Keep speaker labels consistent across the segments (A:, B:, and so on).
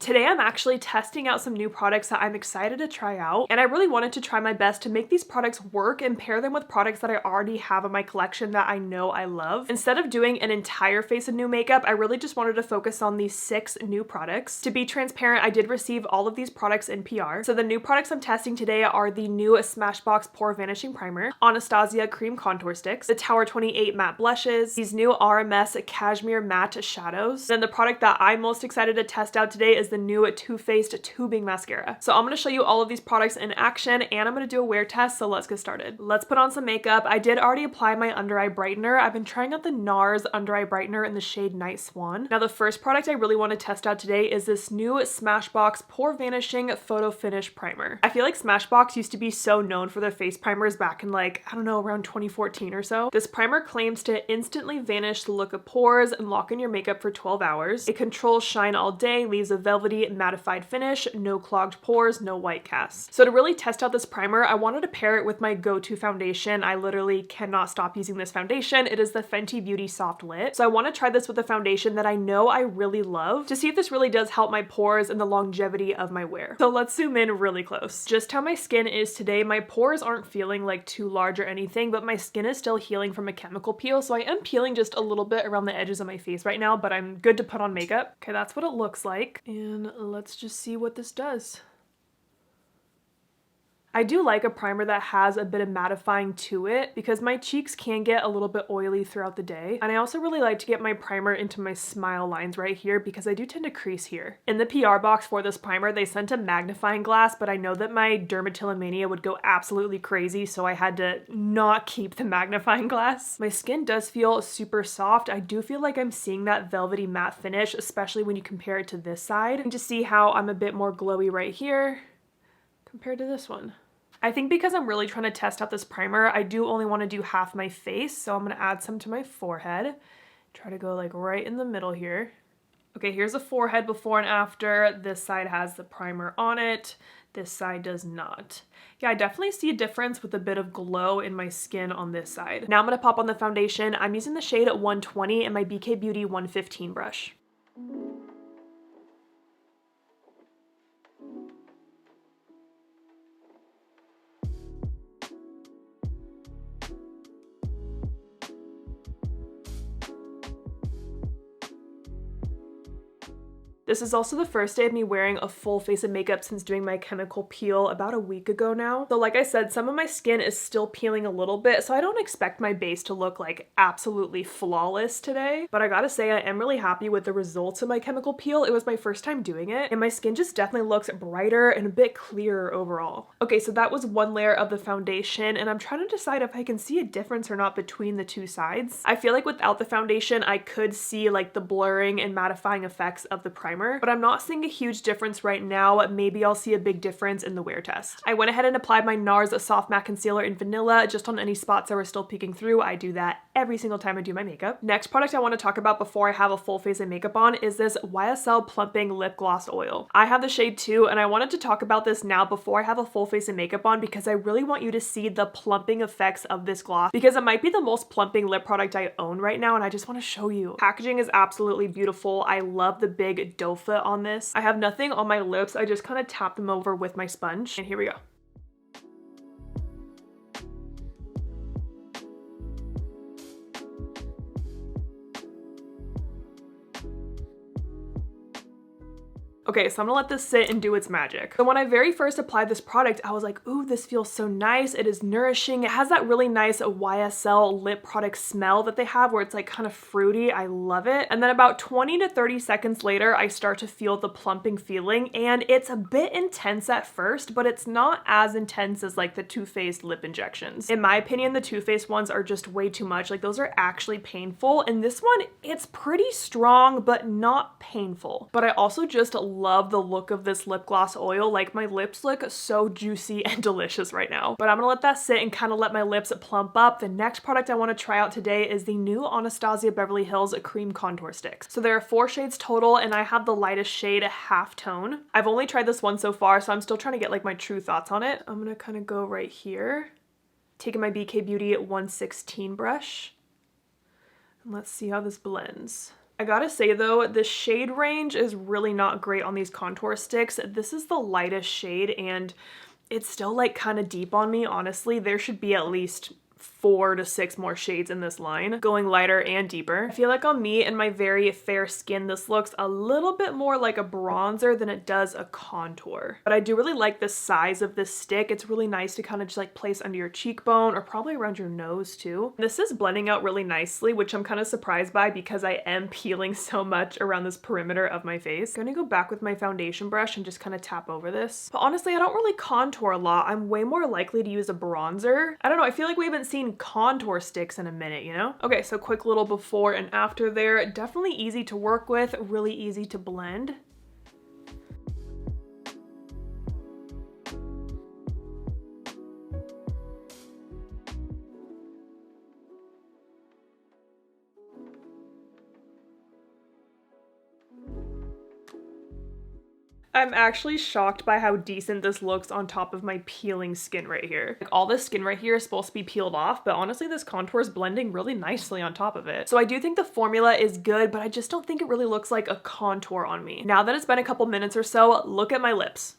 A: Today I'm actually testing out some new products that I'm excited to try out, and I really wanted to try my best to make these products work and pair them with products that I already have in my collection that I know I love. Instead of doing an entire face of new makeup, I really just wanted to focus on these 6 new products. To be transparent, I did receive all of these products in PR. So the new products I'm testing today are the new Smashbox Pore Vanishing Primer, Anastasia Cream Contour Sticks, the Tower 28 Matte Blushes, these new RMS Cashmere Matte Shadows. Then the product that I'm most excited to test out today is the new Too Faced Tubing Mascara. So I'm going to show you all of these products in action, and I'm going to do a wear test, so let's get started. Let's put on some makeup. I did already apply my under eye brightener. I've been trying out the NARS under eye brightener in the shade Night Swan. Now the first product I really want to test out today is this new Smashbox Pore Vanishing Photo Finish Primer. I feel like Smashbox used to be so known for their face primers back in like, I don't know, around 2014 or so. This primer claims to instantly vanish the look of pores and lock in your makeup for 12 hours. It controls shine all day, leaves a velvety mattified finish, no clogged pores, no white casts. So to really test out this primer, I wanted to pair it with my go-to foundation. I literally cannot stop using this foundation. It is the Fenty Beauty Soft Lit. So I want to try this with a foundation that I know I really love to see if this really does help my pores and the longevity of my wear. So let's zoom in really close. Just how my skin is today, my pores aren't feeling like too large or anything, but my skin is still healing from a chemical peel. So I am peeling just a little bit around the edges of my face right now, but I'm good to put on makeup. Okay, that's what it looks like. And let's just see what this does. I do like a primer that has a bit of mattifying to it because my cheeks can get a little bit oily throughout the day. And I also really like to get my primer into my smile lines right here because I do tend to crease here. In the PR box for this primer, they sent a magnifying glass, but I know that my dermatillomania would go absolutely crazy, so I had to not keep the magnifying glass. My skin does feel super soft. I do feel like I'm seeing that velvety matte finish, especially when you compare it to this side. And to see how I'm a bit more glowy right here compared to this one. I think because I'm really trying to test out this primer, I do only want to do half my face, so I'm going to add some to my forehead. Try to go like right in the middle here. Okay, here's a forehead before and after. This side has the primer on it. This side does not. Yeah, I definitely see a difference with a bit of glow in my skin on this side. Now I'm going to pop on the foundation. I'm using the shade 120 and my BK Beauty 115 brush. This is also the first day of me wearing a full face of makeup since doing my chemical peel about a week ago now. So like I said, some of my skin is still peeling a little bit, so I don't expect my base to look like absolutely flawless today. But I gotta say, I am really happy with the results of my chemical peel. It was my first time doing it, and my skin just definitely looks brighter and a bit clearer overall. Okay, so that was one layer of the foundation, and I'm trying to decide if I can see a difference or not between the two sides. I feel like without the foundation, I could see like the blurring and mattifying effects of the primer, but I'm not seeing a huge difference right now. Maybe I'll see a big difference in the wear test. I went ahead and applied my NARS Soft Matte Concealer in Vanilla just on any spots that were still peeking through. I do that every single time I do my makeup. Next product I want to talk about before I have a full face of makeup on is this YSL Plumping Lip Gloss Oil. I have the shade 2, and I wanted to talk about this now before I have a full face of makeup on because I really want you to see the plumping effects of this gloss because it might be the most plumping lip product I own right now, and I just want to show you. Packaging is absolutely beautiful. I love the big doe foot on this. I have nothing on my lips. I just kind of tap them over with my sponge, and here we go. Okay, so I'm gonna let this sit and do its magic. So when I very first applied this product, I was like, ooh, this feels so nice. It is nourishing. It has that really nice YSL lip product smell that they have where it's like kind of fruity. I love it. And then about 20 to 30 seconds later, I start to feel the plumping feeling, and it's a bit intense at first, but it's not as intense as like the Too Faced lip injections. In my opinion, the Too Faced ones are just way too much. Like those are actually painful. And this one, it's pretty strong, but not painful. But I also just love the look of this lip gloss oil. Like my lips look so juicy and delicious right now. But I'm gonna let that sit and kind of let my lips plump up. The next product I want to try out today is the new Anastasia Beverly Hills Cream Contour Sticks. So there are 4 shades total, and I have the lightest shade, Half Tone. I've only tried this one so far, so I'm still trying to get like my true thoughts on it. I'm gonna kind of go right here, taking my BK Beauty 116 brush, and let's see how this blends. I gotta say though, the shade range is really not great on these contour sticks. This is the lightest shade and it's still like kind of deep on me, honestly. There should be at least 4 to 6 more shades in this line, going lighter and deeper. I feel like on me and my very fair skin, this looks a little bit more like a bronzer than it does a contour. But I do really like the size of this stick. It's really nice to kind of just like place under your cheekbone or probably around your nose too. This is blending out really nicely, which I'm kind of surprised by because I am peeling so much around this perimeter of my face. I'm gonna go back with my foundation brush and just kind of tap over this. But honestly, I don't really contour a lot. I'm way more likely to use a bronzer. I don't know, I feel like we haven't seen contour sticks in a minute, you know? Okay, so quick little before and after there. Definitely easy to work with, really easy to blend. I'm actually shocked by how decent this looks on top of my peeling skin right here. Like, all this skin right here is supposed to be peeled off, but honestly this contour is blending really nicely on top of it. So I do think the formula is good, but I just don't think it really looks like a contour on me. Now that it's been a couple minutes or so, look at my lips.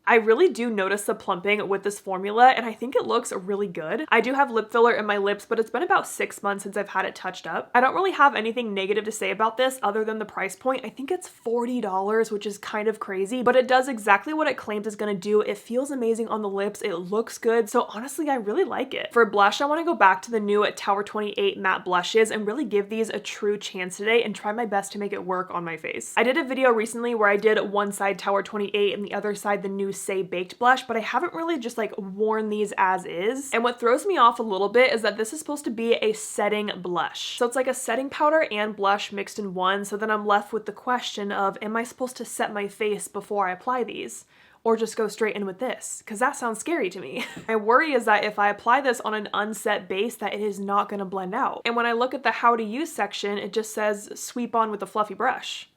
A: I really do notice the plumping with this formula and I think it looks really good. I do have lip filler in my lips, but it's been about 6 months since I've had it touched up. I don't really have anything negative to say about this other than the price point. I think it's $40, which is kind of crazy, but it does exactly what it claims it's gonna do. It feels amazing on the lips. It looks good. So honestly, I really like it. For blush, I wanna go back to the new Tower 28 matte blushes and really give these a true chance today and try my best to make it work on my face. I did a video recently where I did one side Tower 28 and the other side the new Say Baked blush, but I haven't really just like worn these as is. And what throws me off a little bit is that this is supposed to be a setting blush. So it's like a setting powder and blush mixed in one. So then I'm left with the question of, am I supposed to set my face before I apply these? Or just go straight in with this? Because that sounds scary to me. My worry is that if I apply this on an unset base, that it is not gonna blend out. And when I look at the how to use section, it just says sweep on with a fluffy brush.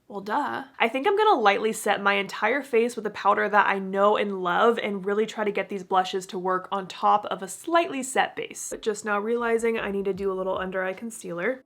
A: Well, duh. I think I'm gonna lightly set my entire face with a powder that I know and love and really try to get these blushes to work on top of a slightly set base. But just now realizing I need to do a little under eye concealer.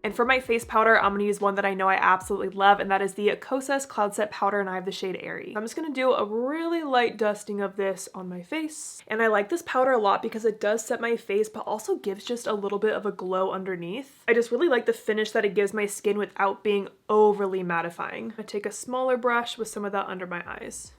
A: And for my face powder, I'm gonna use one that I know I absolutely love, and that is the Kosas Cloud Set Powder, and I have the shade Airy. I'm just gonna do a really light dusting of this on my face. And I like this powder a lot because it does set my face, but also gives just a little bit of a glow underneath. I just really like the finish that it gives my skin without being overly mattifying. I take a smaller brush with some of that under my eyes.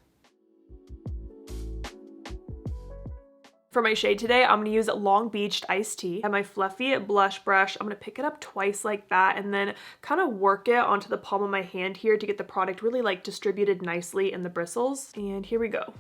A: For my shade today, I'm gonna use Long Beached Iced Tea. I have my fluffy blush brush. I'm gonna pick it up twice like that and then kind of work it onto the palm of my hand here to get the product really like distributed nicely in the bristles. And here we go.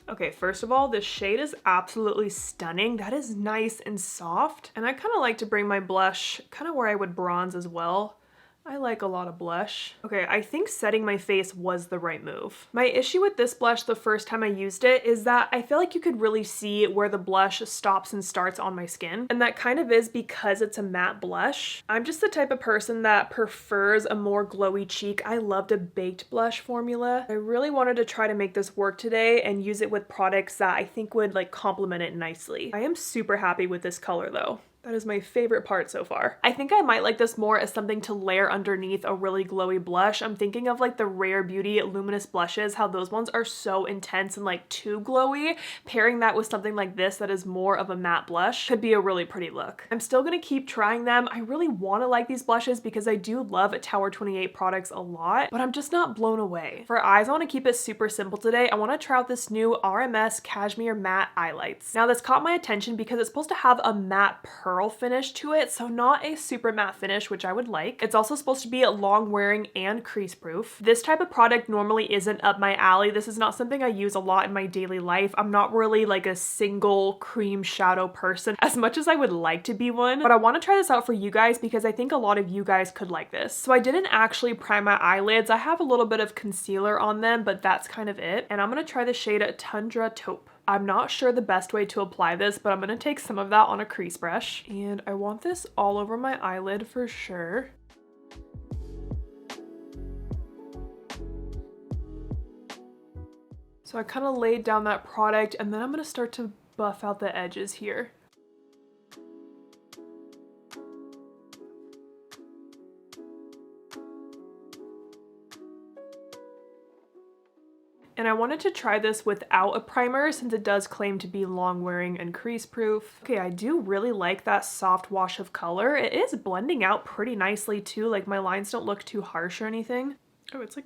A: Okay, first of all, this shade is absolutely stunning. That is nice and soft. And I kind of like to bring my blush kind of where I would bronze as well. I like a lot of blush. Okay, I think setting my face was the right move. My issue with this blush the first time I used it is that I feel like you could really see where the blush stops and starts on my skin. And that kind of is because it's a matte blush. I'm just the type of person that prefers a more glowy cheek. I loved a baked blush formula. I really wanted to try to make this work today and use it with products that I think would like complement it nicely. I am super happy with this color though. That is my favorite part so far. I think I might like this more as something to layer underneath a really glowy blush. I'm thinking of like the Rare Beauty luminous blushes, how those ones are so intense and like too glowy. Pairing that with something like this that is more of a matte blush could be a really pretty look. I'm still gonna keep trying them. I really wanna like these blushes because I do love Tower 28 products a lot, but I'm just not blown away. For eyes, I wanna keep it super simple today. I wanna try out this new RMS Cashmere Matte Eyelights. Now this caught my attention because it's supposed to have a matte pearl pearl finish to it, so not a super matte finish, which I would like. It's also supposed to be long wearing and crease proof. This type of product normally isn't up my alley. This is not something I use a lot in my daily life. I'm not really like a single cream shadow person as much as I would like to be one, but I want to try this out for you guys because I think a lot of you guys could like this. So I didn't actually prime my eyelids. I have a little bit of concealer on them, but that's kind of it. And I'm going to try the shade Tundra Taupe. I'm not sure the best way to apply this, but I'm going to take some of that on a crease brush. And I want this all over my eyelid for sure. So I kind of laid down that product, and then I'm going to start to buff out the edges here. And I wanted to try this without a primer since it does claim to be long wearing and crease proof. Okay, I do really like that soft wash of color. It is blending out pretty nicely too, like my lines don't look too harsh or anything. Oh, it's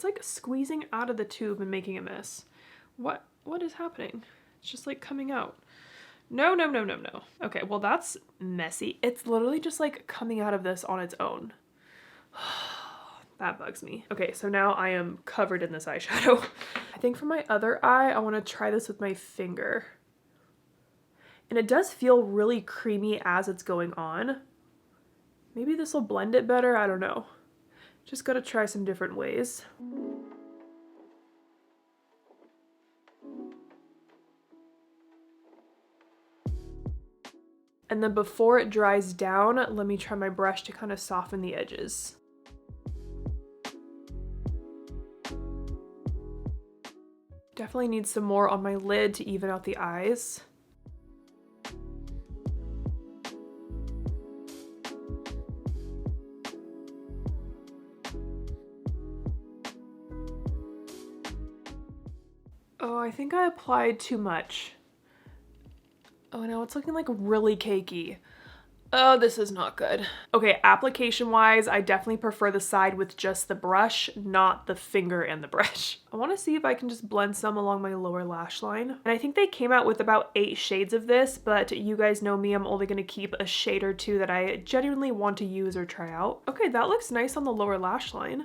A: like squeezing out of the tube and making a mess. What is happening? It's just like coming out. No. Okay, well that's messy. It's literally just like coming out of this on its own. That bugs me. Okay, so now I am covered in this eyeshadow. I think for my other eye, I want to try this with my finger. And it does feel really creamy as it's going on. Maybe this will blend it better, I don't know. Just gotta try some different ways. And then before it dries down, let me try my brush to kind of soften the edges. Definitely need some more on my lid to even out the eyes. Oh, I think I applied too much. Oh no, it's looking like really cakey. Oh, this is not good. Okay, application-wise, I definitely prefer the side with just the brush, not the finger and the brush. I want to see if I can just blend some along my lower lash line. And I think they came out with about 8 shades of this, but you guys know me, I'm only going to keep a shade or two that I genuinely want to use or try out. Okay, that looks nice on the lower lash line.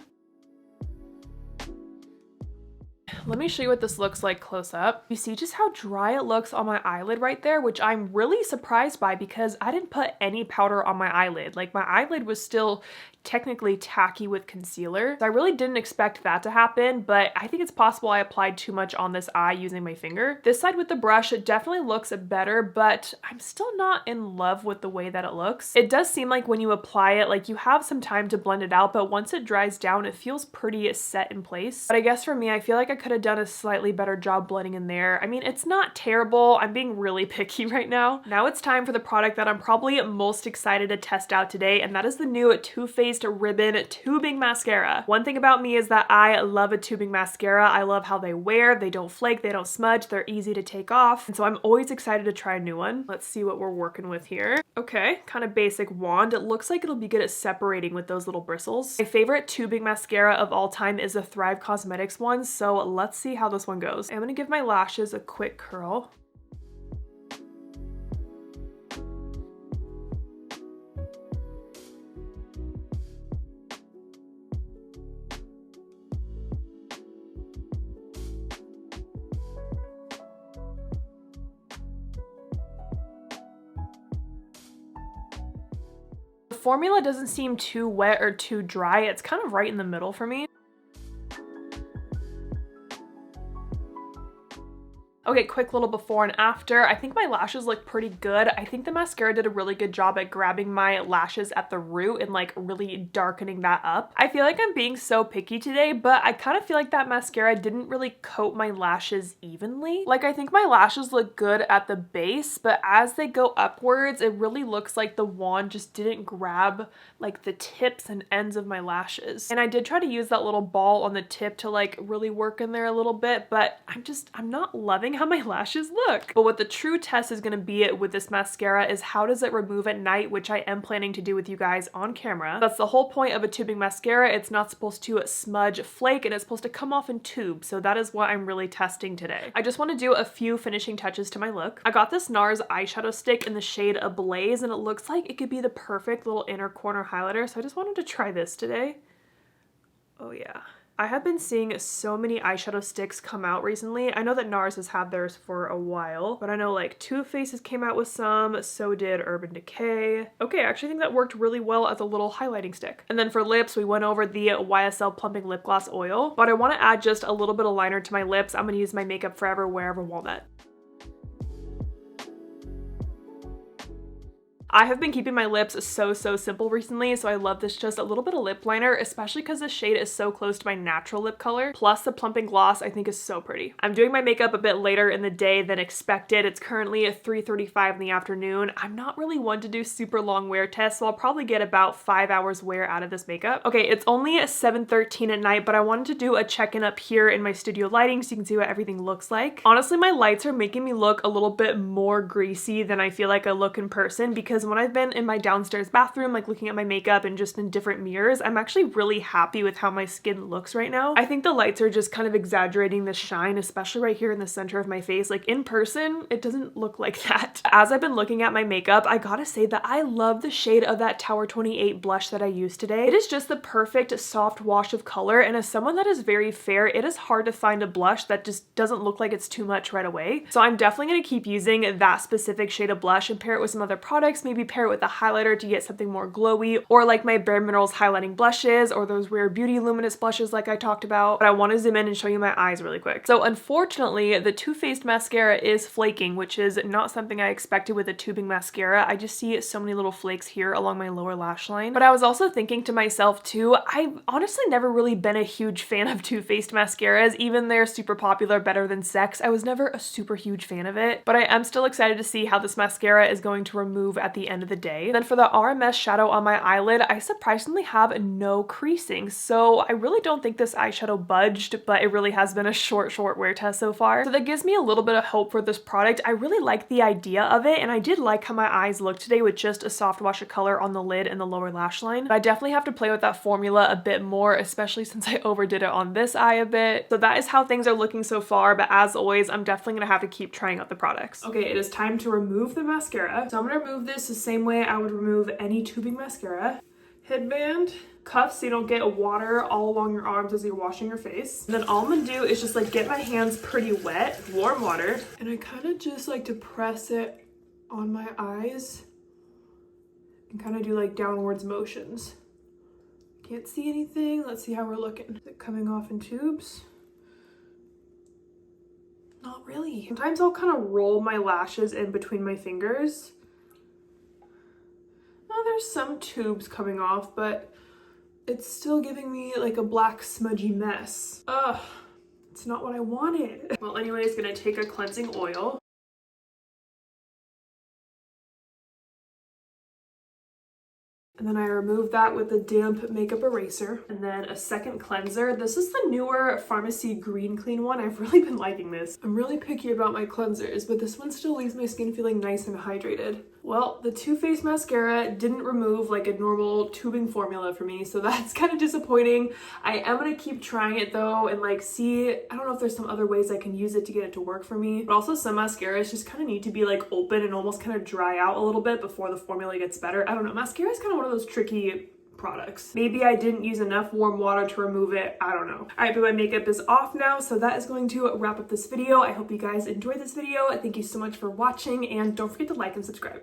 A: Let me show you what this looks like close up. You see just how dry it looks on my eyelid right there, which I'm really surprised by because I didn't put any powder on my eyelid. Like my eyelid was still technically tacky with concealer. So I really didn't expect that to happen, but I think it's possible I applied too much on this eye using my finger. This side with the brush, it definitely looks better, but I'm still not in love with the way that it looks. It does seem like when you apply it, like you have some time to blend it out, but once it dries down, it feels pretty set in place. But I guess for me, I feel like I could have done a slightly better job blending in there. I mean, it's not terrible. I'm being really picky right now. Now it's time for the product that I'm probably most excited to test out today, and that is the new Too Faced Ribbon Tubing Mascara. One thing about me is that I love a tubing mascara. I love how they wear. They don't flake, they don't smudge, they're easy to take off, and so I'm always excited to try a new one. Let's see what we're working with here. Okay, kind of basic wand. It looks like it'll be good at separating with those little bristles. My favorite tubing mascara of all time is the Thrive Cosmetics one, so let's see how this one goes. I'm gonna give my lashes a quick curl. The formula doesn't seem too wet or too dry. It's kind of right in the middle for me. Okay, quick little before and after. I think my lashes look pretty good. I think the mascara did a really good job at grabbing my lashes at the root and like really darkening that up. I feel like I'm being so picky today, but I kind of feel like that mascara didn't really coat my lashes evenly. Like I think my lashes look good at the base, but as they go upwards, it really looks like the wand just didn't grab like the tips and ends of my lashes. And I did try to use that little ball on the tip to like really work in there a little bit, but I'm not loving how my lashes look. But what the true test is gonna be with this mascara is how does it remove at night, which I am planning to do with you guys on camera. That's the whole point of a tubing mascara. It's not supposed to smudge, flake, and it's supposed to come off in tubes. So that is what I'm really testing today. I just want to do a few finishing touches to my look. I got this NARS eyeshadow stick in the shade Ablaze, and it looks like it could be the perfect little inner corner highlighter. So I just wanted to try this today. Oh yeah. I have been seeing so many eyeshadow sticks come out recently. I know that NARS has had theirs for a while, but I know like Too Faced came out with some, so did Urban Decay. Okay, I actually think that worked really well as a little highlighting stick. And then for lips, we went over the YSL Plumping Lip Gloss Oil, but I want to add just a little bit of liner to my lips. I'm going to use my Makeup Forever Wherever Walnut. I have been keeping my lips so simple recently, so I love this just a little bit of lip liner, especially because the shade is so close to my natural lip color. Plus the plumping gloss I think is so pretty. I'm doing my makeup a bit later in the day than expected. It's currently at 3:35 in the afternoon. I'm not really one to do super long wear tests, so I'll probably get about 5 hours wear out of this makeup. Okay, it's only 7:13 at night, but I wanted to do a check-in up here in my studio lighting so you can see what everything looks like. Honestly, my lights are making me look a little bit more greasy than I feel like I look in person, because when I've been in my downstairs bathroom, like looking at my makeup and just in different mirrors, I'm actually really happy with how my skin looks right now. I think the lights are just kind of exaggerating the shine, especially right here in the center of my face. Like in person, it doesn't look like that. As I've been looking at my makeup, I gotta say that I love the shade of that Tower 28 blush that I used today. It is just the perfect soft wash of color, and as someone that is very fair, it is hard to find a blush that just doesn't look like it's too much right away. So I'm definitely gonna keep using that specific shade of blush and pair it with some other products, maybe pair it with a highlighter to get something more glowy, or like my Bare Minerals highlighting blushes or those Rare Beauty luminous blushes like I talked about. But I want to zoom in and show you my eyes really quick. So unfortunately, the Too Faced mascara is flaking, which is not something I expected with a tubing mascara. I just see so many little flakes here along my lower lash line. But I was also thinking to myself too, I've honestly never really been a huge fan of Too Faced mascaras. Even they're super popular, Better Than Sex, I was never a super huge fan of it. But I am still excited to see how this mascara is going to remove at the end of the day. Then for the RMS shadow on my eyelid, I surprisingly have no creasing, so I really don't think this eyeshadow budged, but it really has been a short wear test so far. So that gives me a little bit of hope for this product. I really like the idea of it, and I did like how my eyes look today with just a soft wash of color on the lid and the lower lash line. But I definitely have to play with that formula a bit more, especially since I overdid it on this eye a bit. So that is how things are looking so far, but as always, I'm definitely gonna have to keep trying out the products. Okay, it is time to remove the mascara. So I'm gonna remove this the same way I would remove any tubing mascara. Headband, cuffs so you don't get water all along your arms as you're washing your face. And then all I'm gonna do is just like get my hands pretty wet, warm water, and I kind of just like to press it on my eyes and kind of do like downwards motions. Can't see anything. Let's see how we're looking. Is it coming off in tubes? Not really. Sometimes I'll kind of roll my lashes in between my fingers. Oh, there's some tubes coming off, but it's still giving me like a black smudgy mess. Ugh, it's not what I wanted. Well, anyways, gonna take a cleansing oil. And then I remove that with a damp makeup eraser. And then a second cleanser. This is the newer Pharmacy Green Clean one. I've really been liking this. I'm really picky about my cleansers, but this one still leaves my skin feeling nice and hydrated. Well, the Too Faced mascara didn't remove like a normal tubing formula for me, so that's kind of disappointing. I am gonna keep trying it though and like see, I don't know if there's some other ways I can use it to get it to work for me. But also some mascaras just kind of need to be like open and almost kind of dry out a little bit before the formula gets better. I don't know, mascara is kind of one of those tricky products. Maybe I didn't use enough warm water to remove it. I don't know. All right, but my makeup is off now, so that is going to wrap up this video. I hope you guys enjoyed this video. Thank you so much for watching, and don't forget to like and subscribe.